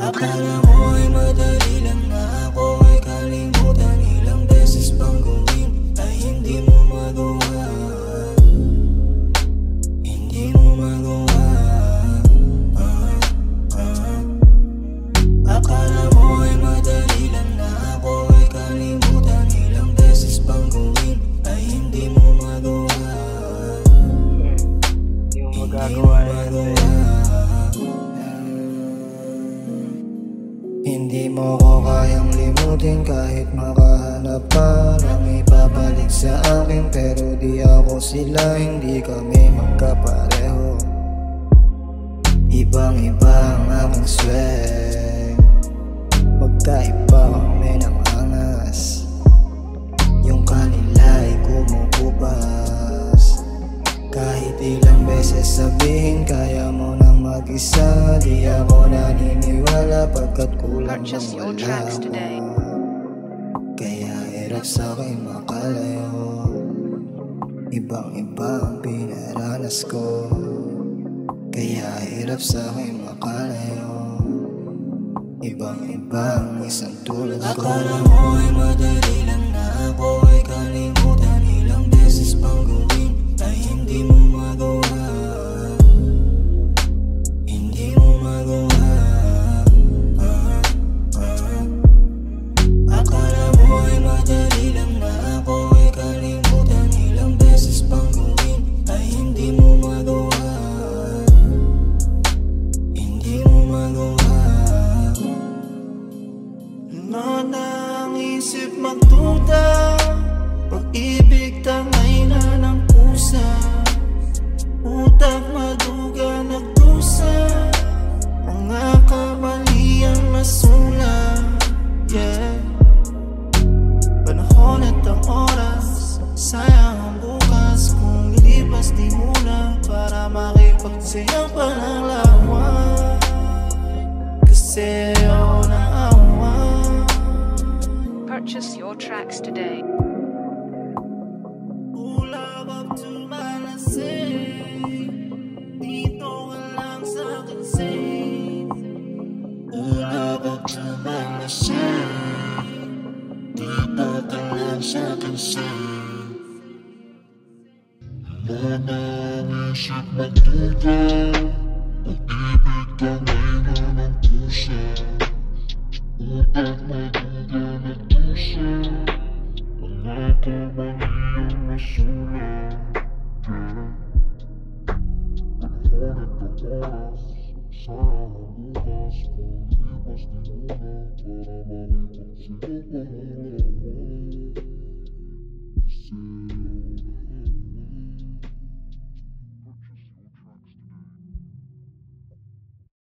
Akala mo ay madali lang na ako ay kalimutan. Ilang beses pang gawin ay hindi mo magawa. Hindi mo magawa. Akala mo ay madali lang na ako ay kalimutan. Ilang beses pang gawin ay hindi mo magawa. Hindi mo magagawa yan. Hindi mo ko kayang limutin kahit makahanap pa ng ibabalik sa akin. Pero di ako sila, hindi kami magkapareho. Ibang-iba ang aking swag, magkaiba kami ng angas. Yung kanila ay kumukupas. Kahit ilang beses sabihin kaya mo nang mag-isa, di ako naniniwala pagkat kulang ng wala mo. Kaya hirap sa'kin makalayo. Ibang-iba ang pinaranas ko. Kaya hirap sa'kin makalayo. Ibang-iba ang isang tulad ko. Akala mo ay madali lang na ako ay kalimutan. Ilang beses pang gawin ay hindi mo magawa. Hindi mo magawa. Akala mo ay madali lang na ako ay kalimutan. Ilang beses pang gawin ay hindi mo magawa. Hindi mo magawa. Nona ang isip magduda, pag-ibig tangay na ng pusa. Utak maduga nagdusa, mga kamaliyang nasula. Yeah, panahon at ang oras, sayang ang bukas. Kung lilipas di muna para makipagsayaw pa ng lawan. Kasi ako naawa. Purchase your tracks today. Ulap up to Malasig, dito ka lang sa'kin safe. Ulap up to Malasig, dito ka lang sa'kin safe. Mana ang isip magduda, pag-ibig tangay na ng pusa. Utak maduga nagdusa, mga kamaliyang nasula. Yeah, panahon at ang oras, sayang ang bukas. Kung lilipas di muna para makipagsayaw pa ng lawan. Kasi